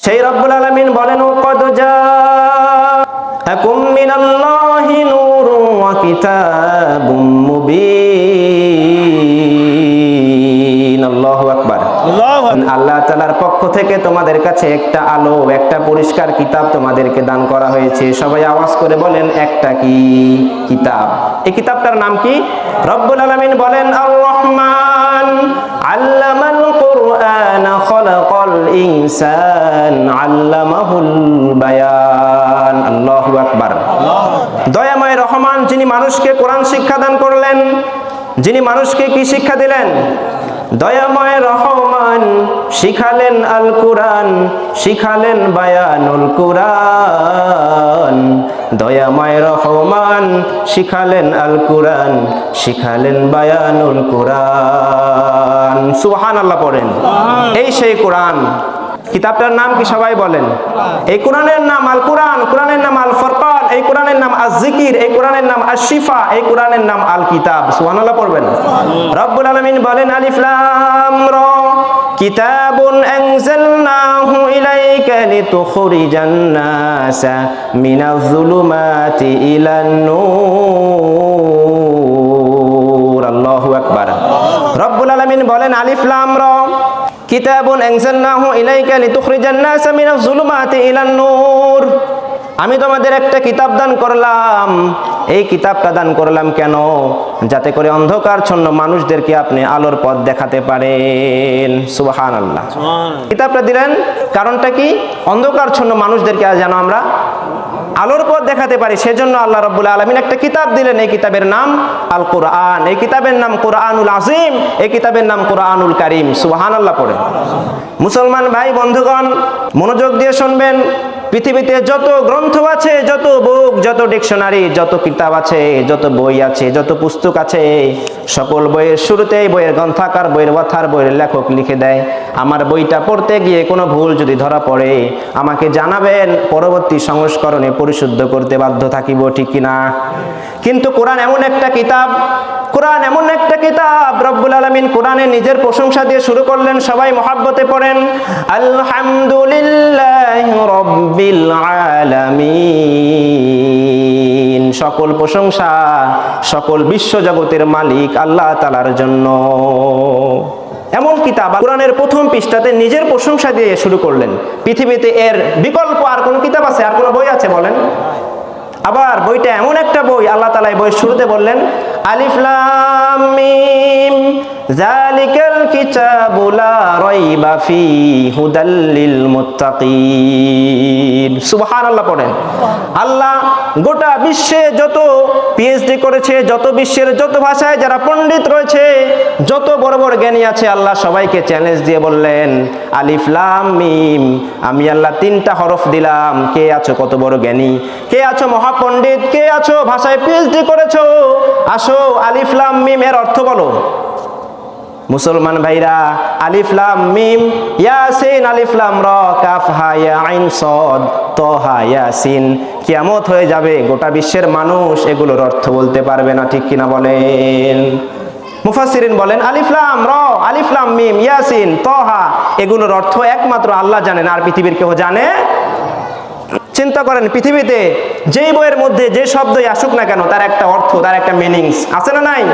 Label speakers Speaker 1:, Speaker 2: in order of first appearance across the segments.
Speaker 1: সেই রব্বুল আলামিন বলেন, ক্বাদ জাআকুম মিনাল্লাহি নূরুন ওয়া কিতাবুম মুবিন। আল্লাহু আকবার। আল্লাহ তাআলার পক্ষ থেকে তোমাদের কাছে একটা আলো, একটা পরিষ্কার কিতাব তোমাদেরকে দান করা হয়েছে। সবাই আওয়াজ করে বলেন, একটা কি কিতাব? এই কিতাবটার নাম কি? রব্বুল আলামিন বলেন, আর রহমান আল্লামাল কুরআন খালাকাল ইনসান আল্লামাহুল বায়ান। আল্লাহু আকবার। দয়াময় রহমান যিনি মানুষকে কোরআন শিক্ষা দান করলেন, যিনি মানুষকে কি শিক্ষা দিলেন? দয়াময় রহমান শিখালেন আল কুরআন, শিখালেন বায়ানুল কুরআন। দয়াময় রহমান শিখালেন আল কুরআন, শিখালেন বায়ানুল কুরআন। সুবহানাল্লাহ পড়েন। এই সেই কোরআন। কিতাবটার নাম কি সবাই বলেন? এই কোরআনের নাম আল কুরআন, কোরআনের নাম আল ফুরকান, এই কোরআনের নাম আজ-জিকির, এই কোরআনের নাম আশ-শিফা, এই কোরআনের নাম আল কিতাব। সুবহানাল্লাহ পড়বেন। রব্বুল আলামিন বলেন, আলিফ লাম রা কিতাবুন আনজালনাহু ইলাইকা লিতুখরিজান নাসা মিনাজ যুলুমাতি ইলান নূর। আল্লাহু আকবার। রব্বুল আলামিন বলেন, আলিফ লাম রা কিতাবুন আনজালনাহু ইলাইকা লিতুখরিজান নাসা মিনাজ যুলুমাতি ইলান নূর। আমি তোমাদের একটা কিতাব দান করলাম। এই কিতাবটা দান করলাম কেন? যাতে করে অন্ধকারচ্ছন্ন মানুষদেরকে আপনি আলোর পথ দেখাতে পারেন। সুবহানাল্লাহ। কিতাবটা দিলেন কারণটা কি? অন্ধকারচ্ছন্ন মানুষদেরকে যেন আমরা আলোর পথ দেখাতে পারি, সেজন্য আল্লাহ রাব্বুল আলামিন একটা কিতাব দিলেন। এই কিতাবের নাম আল কুরআন, এই কিতাবের নাম কুরআনুল আযীম, এই কিতাবের নাম কুরআনুল কারীম। সুবহানাল্লাহ পড়ে। মুসলমান ভাই বন্ধুগণ, মনোযোগ দিয়ে শুনবেন। পৃথিবীতে যত গ্রন্থ আছে, যত বুক, যত ডিকশনারি, যত কিতাব আছে, যত বই আছে, যত পুস্তক আছে, সকল বইয়ের শুরুতেই বইয়ের গ্রন্থাকার, বইয়ের অথার, বইয়ের লেখক লিখে দেয়, আমার বইটা পড়তে গিয়ে কোনো ভুল যদি ধরা পড়ে আমাকে জানাবেন, পরবর্তী সংস্করণে পরিশুদ্ধ করতে বাধ্য থাকিব, ঠিক কিনা? কিন্তু কোরআন এমন একটা কিতাব, কোরআন এমন একটা কিতাব, রব্বুল আলামিন কোরআনে নিজের প্রশংসা দিয়ে শুরু করলেন। সবাই মহব্বতে পড়েন, আলহামদুলিল্লাহি রাব্বিল আলামিন। সকল প্রশংসা, সকল বিশ্বজগতের মালিক আল্লাহ তাআলার জন্য। এমন কিতাব কোরআনের প্রথম পৃষ্ঠাতে নিজের প্রশংসা দিয়ে শুরু করলেন। পৃথিবীতে এর বিকল্প আর কোন কিতাব আছে, আর কোন বই আছে বলেন? আবার বইটা এমন একটা বই, আল্লাহ তাআলা এই বইয়ের শুরুতে বললেন, আলিফ লাম মিম যালিকাল কিতাবু লা রাইবা ফীহি হুদাল লিল মুত্তাকিন। সুবহানাল্লাহ পড়েন। আল্লাহ গোটা বিশ্বে যত পিএইচডি করেছে, যত বিশ্বের যত ভাষায় যারা পণ্ডিত রয়েছে, যত বড় বড় জ্ঞানী আছে, আল্লাহ সবাইকে চ্যালেঞ্জ দিয়ে বললেন, আলিফ লাম মিম, আমি আল্লাহ তিনটা হরফ দিলাম। কে আছো কত বড় জ্ঞানী, কে আছো মহাপণ্ডিত, কে আছো ভাষায় পিএইচডি করেছো, আসো আলিফ লাম মিম এর অর্থ বলো। মুসলমান ভাইরা, আলিফ লাম মিম ইয়াসিন, আলিফ লাম রা কাফ হা ইয়া আইন সাদ তাহা ইয়াসিন। কিয়ামত হয়ে যাবে, গোটা বিশ্বের মানুষ এগুলোর অর্থ বলতে পারবে না, ঠিক কিনা বলেন? মুফাসসিরিন বলেন, আলিফ লাম রা, আলিফ লাম মিম ইয়াসিন তাহা, এগুলোর অর্থ একমাত্র আল্লাহ জানেন, আর পৃথিবীর কেউ জানে? চিন্তা করেন, পৃথিবীতে যেই বইয়ের মধ্যে যে শব্দই আসুক না কেন, তার একটা অর্থ, তার একটা মিনিংস আছে না নাই?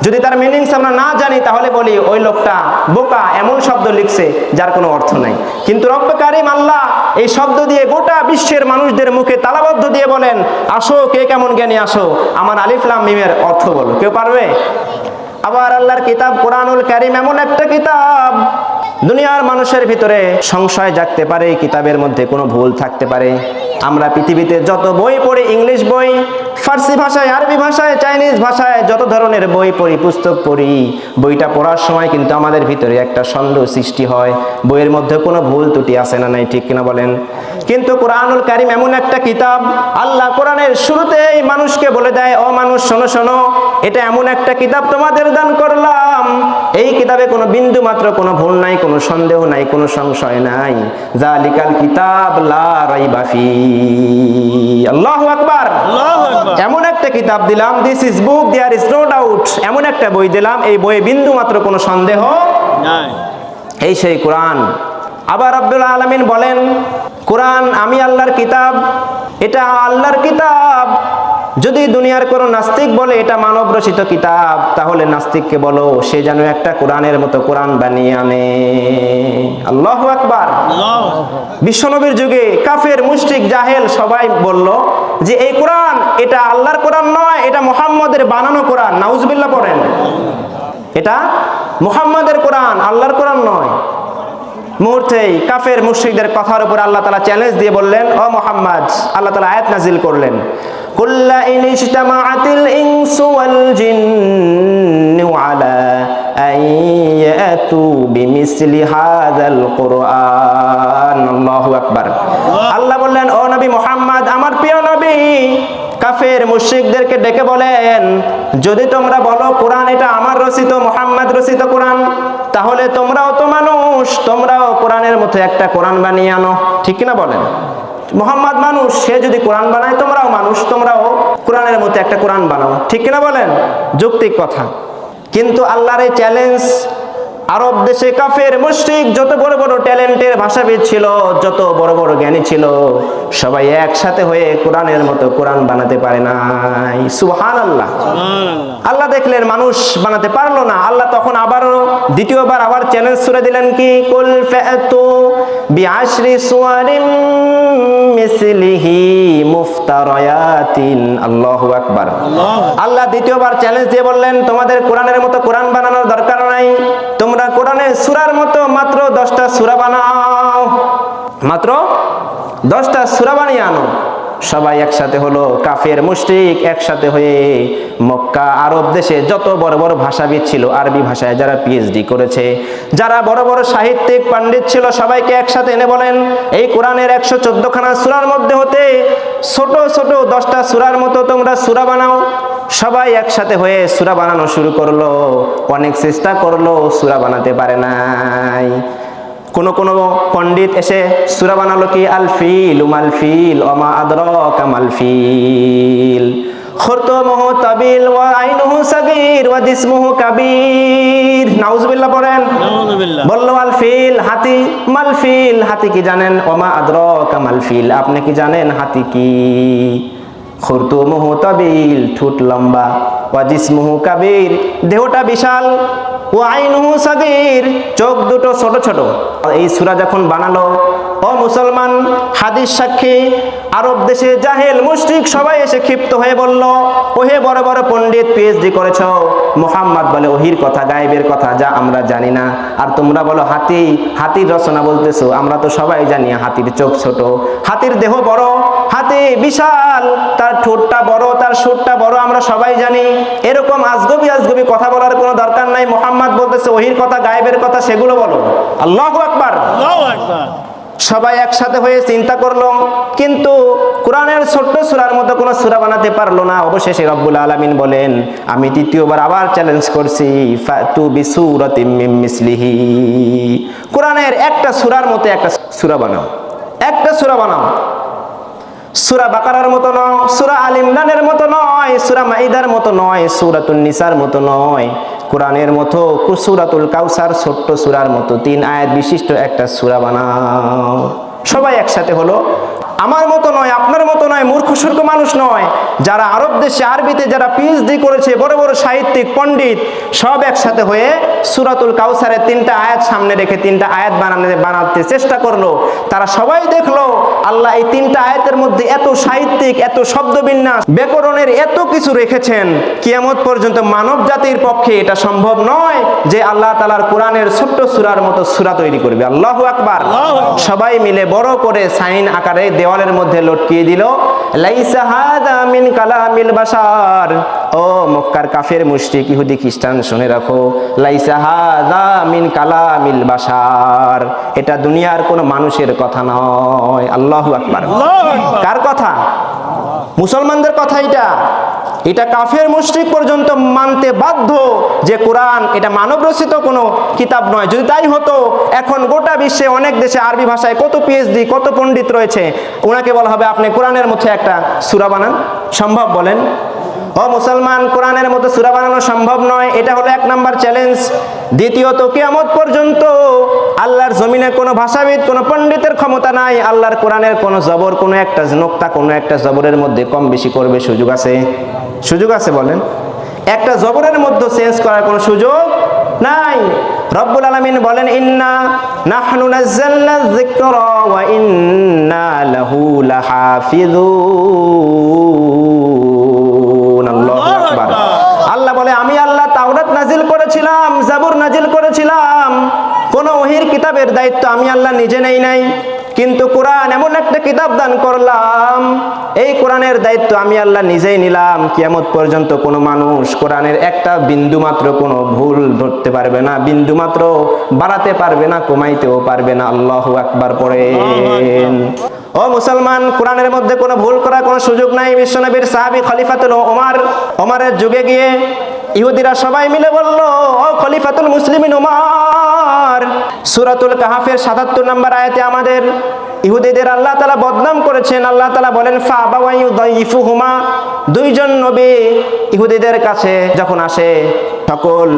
Speaker 1: যদি তার মিনিংস আমরা না জানি তাহলে বলি ওই লোকটা বোকা, এমন শব্দ লিখছে যার কোনো অর্থ নাই। কিন্তু রব্বে কারীম আল্লাহ এই শব্দ দিয়ে গোটা বিশ্বের মানুষদের মুখে তালাবদ্ধ দিয়ে বলেন, আসো কে কেমন জ্ঞানী, আসো আমার আলিফ লাম মিমের অর্থ বলো। কেউ পারবে? আবার আল্লাহর কিতাব কোরআনুল কারীম এমন একটা কিতাব, দুনিয়ার মানুষের ভিতরে সংশয় জাগতে পারে, কিতাবের মধ্যে কোনো ভুল থাকতে পারে। আমরা পৃথিবীতে যত বই পড়ি, ইংলিশ বই, ফার্সি ভাষায়, আরবি ভাষায়, চাইনিজ ভাষায় যত ধরনের বই পড়ি, পুস্তক পড়ি, বইটা পড়ার সময় কিন্তু আমাদের ভিতরে একটা সন্দেহ সৃষ্টি হয়, বইয়ের মধ্যে কোনো ভুল ত্রুটি আছে না নাই, ঠিক কিনা বলেন? কিন্তু কোরআনুল কারীম এমন একটা কিতাব, আল্লাহ কোরআনের শুরুতেই মানুষকে বলে দেয়, ও মানুষ শোনো শোনো, এটা এমন একটা কিতাব তোমাদের দান করলাম, এই কিতাবে কোনো বিন্দু মাত্র কোনো ভুল নাই, কোনো সন্দেহ নাই, কোনো সংশয় নাই। যালিকাল কিতাব লা রাইবা ফীহি। আল্লাহু আকবার। এমন একটা কিতাব দিলাম, this is book there is no doubt, এমন একটা বই দিলাম, এই বইয়ে বিন্দু মাত্র কোনো সন্দেহ নাই। এই সেই কোরআন। আবার রব্বুল আলামিন বলেন, কোরআন আমি আল্লাহর কিতাব, এটা আল্লাহর কিতাব। যদি দুনিয়ার কোনো নাস্তিক বলে এটা মানব রচিত কিতাব, তাহলে নাস্তিককে বলো সে যেন একটা কোরআনের মতো কোরআন বানিয়ে আনে। আল্লাহু আকবার। বিশ্বনবীর যুগে কাফের, মুশরিক, জাহেল সবাই বলল যে এই কোরআন এটা আল্লাহর কোরআন নয়, এটা মুহাম্মাদের বানানো কোরআন। নাউজুবিল্লাহ পড়েন। এটা মুহাম্মাদের কোরআন, আল্লাহর কোরআন নয়। মুহূর্তেই কাফের মুশরিকদের কথার উপর আল্লাহ তাআলা চ্যালেঞ্জ দিয়ে বললেন, ও মুহাম্মদ, আল্লাহ তাআলা আয়াত নাজিল করলেন, কুল্লা ইন ইজতামাআতিল ইনসু ওয়াল জিন্নু আলা আন ইয়াতু বিমিসলি হাযাল কুরআন। আল্লাহু আকবার। আল্লাহ বললেন, ও নবী মুহাম্মদ, আমার প্রিয় নবী, কাফের মুশরিকদেরকে ডেকে বলেন, যদি তোমরা বলো কোরআন এটা আমার রচিত, মুহাম্মদ রচিত কোরআন, তাহলে তোমরাও তো মানুষ, তোমরাও কোরআনের মতো একটা কোরআন বানিয়ে আনো। ঠিক কিনা বলেন? মুহাম্মদ মানুষ, সে যদি কোরআন বানায়, তোমরাও মানুষ, তোমরাও কোরআনের মতো একটা কোরআন বানাও। ঠিক কিনা বলেন? যৌক্তিক কথা। কিন্তু আল্লাহর এই চ্যালেঞ্জ আরব দেশে কাফের মুশরিক যত বড় বড় ট্যালেন্টের ভাষাবিদ ছিল, যত বড় বড় জ্ঞানী ছিল, সবাই একসাথে হয়ে কোরআনের মতো কোরআন বানাতে পারে নাই। সুবহানাল্লাহ। আল্লাহ দেখলেন মানুষ বানাতে পারলো না। আল্লাহ তখন আবারও দ্বিতীয়বার আবার চ্যালেঞ্জ ছুড়ে দিলেন, কি কুল ফাতু বিআশরি সুওয়ারিম মিসলিহি মুফতারায়াতিন। আল্লাহু আকবার। আল্লাহ দ্বিতীয়বার চ্যালেঞ্জ দিয়ে বললেন, তোমাদের কোরআনের মতো কোরআন বানানোর দরকার নাই, তোমরা কোরআনের সূরার মতো মাত্র 10টা সূরা বানাও, মাত্র 10টা সূরা বানিয়ে আনো। সবাই একসাথে হলো, কাফের মুশরিক একসাথে হয়ে মক্কা আরব দেশে যত বড় বড় ভাষাবিদ ছিল, আরবি ভাষায় যারা পিএইচডি করেছে, যারা বড় বড় সাহিত্যিক পণ্ডিত ছিল, সবাইকে একসাথে এনে বলেন, এই কোরআনের 114খানা সূরার মধ্যে হতে ছোট ছোট 10টা সূরার মতো তোমরা সূরা বানাও। সবাই একসাথে হয়ে সূরা বানানো শুরু করলো। অনেক চেষ্টা করলো, সূরা বানাতে পারে নাই। কোন কোন পণ্ডিত এসে সূরা বানালো কি আল ফিল উমাল ফিল ওমা আদরাকা মাল ফিল খুরতুমুহু তাবিল ওয়া আইনুহু সাগীর ওয়া জিসমুহু কাবীর। নাউজুবিল্লাহ পড়েন। নাউজুবিল্লাহ। বলল আল ফিল, হাতি। মাল ফিল, হাতি কি জানেন? ওমা আদরাকা মাল ফিল, আপনি কি জানেন হাতি কি? খুরতুমুহু তাবিল, ঠোঁট লম্বা, ওয়া জিসমুহু কাবীর, দেহটা বিশাল, ওয়া আইনুহু সাগীর, চোখ দুটো ছোট ছোট। এই সূরা যখন বানালো, ও মুসলমান হাদিস সাক্ষী, আরব দেশে জাহেল মুশরিক সবাই এসে ক্ষিপ্ত হয়ে বলল, ওহে বড় বড় পণ্ডিত, পিএইচডি করেছো, মুহাম্মদ বলে ওহির কথা, গায়েবের কথা, যা আমরা জানি না, আর তোমরা বলো হাতি, হাতির রচনা বলতেছো। আমরা তো সবাই জানি হাতির চোখ ছোট, হাতির দেহ বড়, হাতি বিশাল, তার ঠোঁটটা বড়, তার সুরটা বড়, আমরা সবাই জানি। এরকম আজগবি আজগবি কথা বলার কোনো দরকার নাই। মুহাম্মদ বলতেছে ওহির কথা, গায়েবের কথা, সেগুলো বলো। আল্লাহু আকবার। আল্লাহু আকবার। সবাই একসাথে হয়ে চিন্তা করলো, কিন্তু কোরআনের ছোট্ট সূরার মতো কোনো সূরা বানাতে পারলো না। অবশেষে রব্বুল আলামিন বলেন, আমি তৃতীয়বার আবার চ্যালেঞ্জ করছি, ফাতু বিসূরাতিম মিন মিসলিহি, কোরআনের একটা সূরার মতো একটা সূরা বানাও, একটা সূরা বানাও। সূরা বাকারার মতো নয়, সূরা আল ইমরানের মতো নয়, সূরা মাইদার মতো নয়, সূরাতুন নিসার মতো নয়, কোরআনের মতো সূরাতুল কাউসার ছোট্ট সূরার মতো 3 আয়াত বিশিষ্ট একটা সূরা বানাও। সবাই একসাথে হলো। আমার মতো নয়, আপনার মতো নয়, মূর্খ সূর্খ মানুষ নয়, যারা আরব দেশে আরবিতে যারা পিএইচডি করেছে, বড় বড় সাহিত্যিক পণ্ডিত, সব একসাথে হয়ে সূরাতুল কাউসারের 3টা আয়াত সামনে রেখে 3টা আয়াত বানাতে চেষ্টা করলো। তারা সবাই দেখলো আল্লাহ এই 3টা আয়াতের মধ্যে এত সাহিত্যিক, এত শব্দবিন্যাস, ব্যাকরণের এত কিছু রেখেছেন, কিয়ামত পর্যন্ত মানব জাতির পক্ষে এটা সম্ভব নয় যে আল্লাহ তাআলার কোরআনের ছোট্ট সূরার মতো সূরা তৈরি করবে। আল্লাহু আকবার। সবাই মিলে বড় করে সাইন আকারে দেওয়ালের মধ্যে লটকিয়ে দিল, লাইসা হাযা মিন কালামিল বাশার। ও মক্কার কাফের মুশরিক ইহুদি খ্রিস্টান শুনে রাখো, লাইসা হাযা মিন কালামিল বাশার, এটা দুনিয়ার কোনো মানুষের কথা নয়। আল্লাহু আকবার। কার কথা? মুসলমানদের কথা। এটা কাফের মুশরিক পর্যন্ত মানতে বাধ্য যে কোরআন এটা মানব রচিত কোনো কিতাব নয়। যদি তাই হতো, এখন গোটা বিশ্বে অনেক দেশে আরবি ভাষায় কত পিএইচডি, কত পণ্ডিত রয়েছে, ওনাকে বলা হবে আপনি কোরআনের মধ্যে একটা সূরা বানান। সম্ভব বলেন? ও মুসলমান, কোরআনের মতো সূরা বানানো সম্ভব নয়। এটা হলো 1 নাম্বার চ্যালেঞ্জ। দ্বিতীয়ত, কিয়ামত পর্যন্ত আল্লাহর জমিনে কোনো ভাষাবিদ, কোনো পণ্ডিতের ক্ষমতা নাই আল্লাহর কোরআনের কোনো জবর, কোনো একটা নোক্তা, কোনো একটা জবরের মধ্যে কম বেশি করবে সুযোগ আছে? সুযোগ আছে বলেন? একটা জবরের মধ্যে চেঞ্জ করার কোনো সুযোগ নাই। রব্বুল আলামিন বলেন, ইন্না নাহনু নাযালনা যিকরা ওয়া ইন্না লাহু লাহাফিযুন। আল্লাহু আকবার। আল্লাহ বলে, আমি আল্লাহ তাওরাত নাজিল করেছিলাম, জাবুর নাজিল করেছিলাম। কোন ওহীর কিতাবের দায়িত্ব আমি আল্লাহ নিজে নেই নাই, কিন্তু কোরআন এমন একটা কিতাব দান করলাম, এই কোরআনের দায়িত্ব আমি আল্লাহ নিজেই নিলাম। কিয়ামত পর্যন্ত কোনো মানুষ কোরআনের একটা বিন্দু মাত্র কোনো ভুল ধরতে পারবে না, বিন্দু মাত্র বাড়াতে পারবে না, কমাইতেও পারবে না। আল্লাহু আকবার পড়েন। ও মুসলমান, কোরআনের মধ্যে কোনো ভুল করার কোনো সুযোগ নাই। বিশ্বনবীর সাহাবী খলিফাতুল ওমরের যুগে গিয়ে ইহুদিরা সবাই মিলে বলল, ও খলিফাতুল মুসলিমিন ওমর, সূরাতুল কাহফের ৭৭ নম্বর আয়াতে আমাদের ইহুদিদের আল্লাহ তাআলা বদনাম করেছেন। আল্লাহ তাআলা বলেন, ফাআবাওয়া ইউদাইফুহুমা, দুইজন নবী ইহুদিদের কাছে যখন আসে, সকল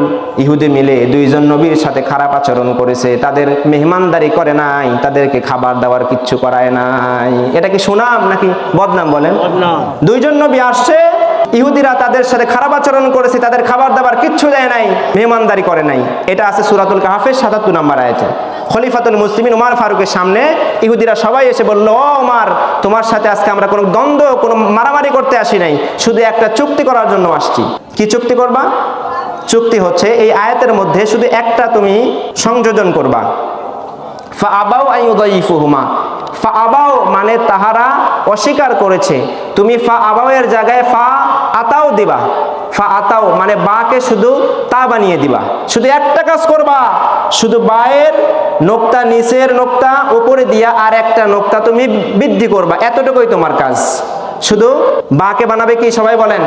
Speaker 1: ইহুদি মিলে দুইজন নবীর সাথে খারাপ আচরণ করেছে, তাদের মেহমানদারি করে নাই, তাদেরকে খাবার দাবার কিচ্ছু করায় নাই। এটা কি সুনাম নাকি বদনাম বলেন? দুইজন নবী আসছে, ইহুদিরা তাদের সাথে খারাপ আচরণ করেছে, তাদের খাবার দাবার কিচ্ছু দেয় নাই, মেহমানদারি করে নাই। এটা আছে সূরাতুল কাহফের ৭৭ নম্বর আয়াতে। খলিফাতুল মুসলিমিন ওমর ফারুকের সামনে ইহুদিরা সবাই এসে বলল, ও ওমর, তোমার সাথে আজকে আমরা কোনো দ্বন্দ্ব, কোনো মারামারি করতে আসি নাই, শুধু একটা চুক্তি করার জন্য আসছি। কি চুক্তি করবা? চুক্তি হচ্ছে এই আয়াতের মধ্যে শুধু একটা তুমি সংযোজন করবা, ফাআবাউ আইয়ুদাইফুহুমা। ফাআবাউ মানে তাহারা অস্বীকার করেছে, তুমি ফাআবাউ এর জায়গায় ফা আতাও দিবা। ফা আতাও মানে বাকে শুধু তা বানিয়ে দিবা। শুধু একটা কাজ করবা, শুধু বায়ের নোক্তা নিচের নোক্তা উপরে দিয়া আর একটা নোক্তা তুমি বৃদ্ধি করবা, এতটুকুই তোমার কাজ। শুধু বাকে বানাবে কি? সবাই বলেন,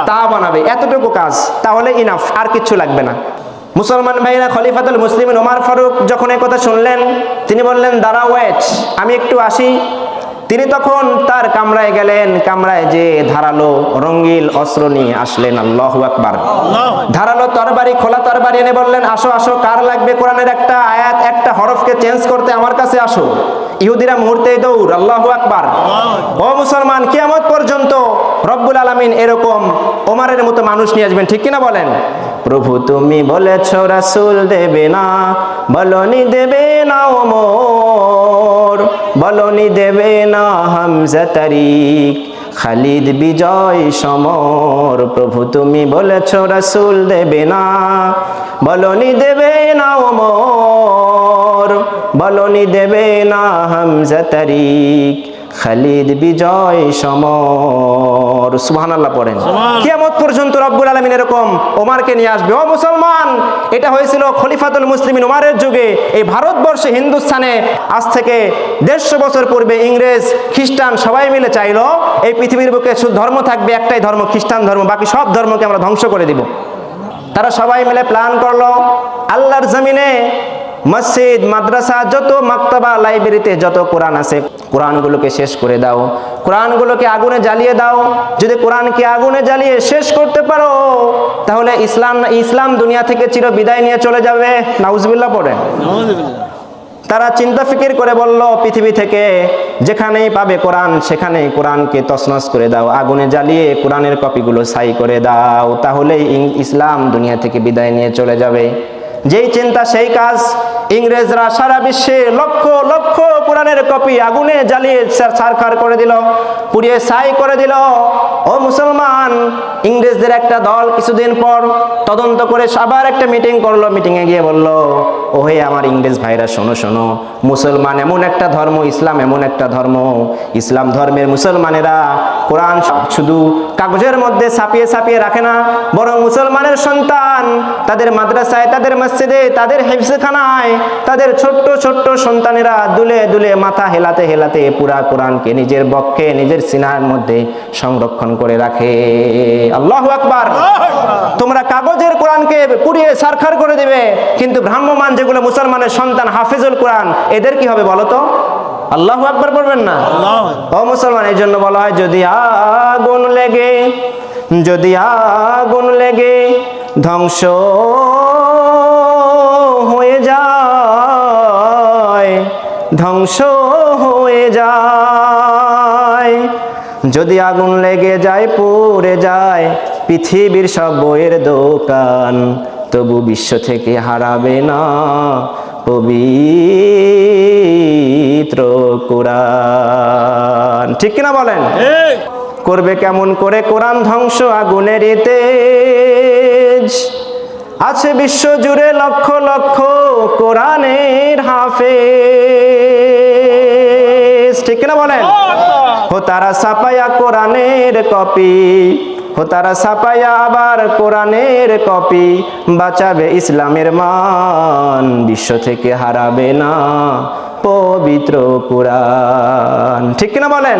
Speaker 1: তা বানাবে, এতটুকু কাজ, তাহলে ইনাফ, আর কিচ্ছু লাগবে না। মুসলমান ভাইরা, খলিফাতুল মুসলিমিন ওমর ফারুক যখন এই কথা শুনলেন, তিনি বললেন, দাঁড়াও, ওয়েট, আমি একটু আসি। তিনি তখন তার কামরায় গেলেন, কামরায় যে ধারালো রঙিল অস্ত্র নিয়ে আসলেন। আল্লাহু আকবার। ধারালো তরবারি, খোলা তরবারি এনে বললেন, আসো আসো, কার লাগবে কোরআনের একটা আয়াত, একটা হরফকে চেঞ্জ করতে, আমার কাছে আসো। ইহুদিরা মুহূর্তেই দৌড়। আল্লাহু আকবার। ও মুসলমান, কিয়ামত পর্যন্ত রব্বুল আলামিন এরকম ওমরের মতো মানুষ নিয়ে আসবেন, ঠিক কিনা বলেন? প্রভু তুমি বলেছ রাসূল দেবে না, বলনি দেবে না ওমর, বলনি দেবে না হামজা তারিক, খালিদ বিজয় সমর। প্রভু তুমি বলেছ রাসূল দেবে না, বলনি দেবে না ওমর, বলনি দেবে না হামজা তারিক, খালিদ বিজয় সমর। সুবহানাল্লাহ পড়েন। কিয়ামত পর্যন্ত রব্বুল আলামিন এরকম ওমরকে নিয়ে আসবে। ও মুসলমান, এটা হয়েছিল খলিফাতুল মুসলিমিন ওমরের যুগে। এই ভারতবর্ষে, হিন্দুস্তানে আজ থেকে 150 বছর পূর্বে ইংরেজ খ্রিস্টান সবাই মিলে চাইলো এই পৃথিবীর বুকে শুধু ধর্ম থাকবে একটাই ধর্ম, খ্রিস্টান ধর্ম, বাকি সব ধর্মকে আমরা ধ্বংস করে দিব। তারা সবাই মিলে প্ল্যান করলো, আল্লাহর জমিনে মসজিদ, মাদ্রাসা, যত মাকতাবা, লাইব্রেরিতে যত কোরআন আছে, কোরআনগুলোকে শেষ করে দাও, কোরআনগুলোকে আগুনে জ্বালিয়ে দাও। যদি কোরআনকে আগুনে জ্বালিয়ে শেষ করতে পারো, তাহলে ইসলাম দুনিয়া থেকে চির বিদায় নিয়ে চলে যাবে। নাউজুবিল্লাহ পড়েন। তারা চিন্তা ফিকির করে বলল, পৃথিবী থেকে যেখানেই পাবে কোরআন, সেখানেই কোরআনকে তছনছ করে দাও, আগুনে জ্বালিয়ে কোরআনের কপিগুলো ছাই করে দাও, তাহলেই ইসলাম দুনিয়া থেকে বিদায় নিয়ে চলে যাবে। যেই চিন্তা সেই কাজ। ইংরেজরা সারা বিশ্বে লক্ষ লক্ষ কোরআনের কপি আগুনে জ্বালিয়ে ছারখার করে দিল, পুড়িয়ে ছাই করে দিল। ও মুসলমান, ইংরেজদের একটা দল কিছুদিন পর তদন্ত করে আবার একটা মিটিং করলো। মিটিংয়ে গিয়ে বলল, ও হে আমার ইংরেজ ভাইরা, শোনো শোনো, মুসলমান এমন একটা ধর্ম, ইসলাম এমন একটা ধর্ম, ইসলাম ধর্মের মুসলমানেরা কোরআন শুধু কাগজের মধ্যে ছাপিয়ে ছাপিয়ে রাখে না, বরং মুসলমানের সন্তান তাদের মাদ্রাসায়, তাদের মসজিদে, তাদের হিফজখানায়, তাদের ছোট্ট ছোট্ট সন্তানেরা দুলে দুলে মাথা হেলাতে হেলাতে পুরা কোরআনকে নিজের বক্ষে, নিজের সিনার মধ্যে সংরক্ষণ করে রাখে। আল্লাহু আকবার। তোমরা কাগজের কোরআনকে পুড়িয়ে ছারখার করে দিবে, কিন্তু ভ্রাম্যমান যেগুলো মুসলমানের সন্তান হাফেজুল কোরআন, এদের কি হবে বলো তো? আল্লাহু আকবার পড়বেন না? ও মুসলমান, এই জন্য বলা হয়, যদি আগুন লেগে, যদি আগুন লেগে ধ্বংস হয়ে যায়, ধ্বংস হয়ে যায়। যদি আগুন লেগে যায়, পুড়ে যায় পৃথিবীর সব বইয়ের দোকান, তবু বিশ্ব থেকে হারাবে না পবিত্র কোরআন। ঠিক কিনা বলেন? করবে কেমন করে কোরআন ধ্বংস আগুনের তেজ? আছে বিশ্ব জুড়ে লক্ষ লক্ষ কোরআনের হাফেজ। ঠিক কিনা বলেন? ও তারা ছাপায়া কোরআনের কপি, ও তারা ছাপায়া আবার কোরআনের কপি, বাঁচাবে ইসলামের মান, বিশ্ব থেকে হারাবে না পবিত্র কোরআন। ঠিক কিনা বলেন?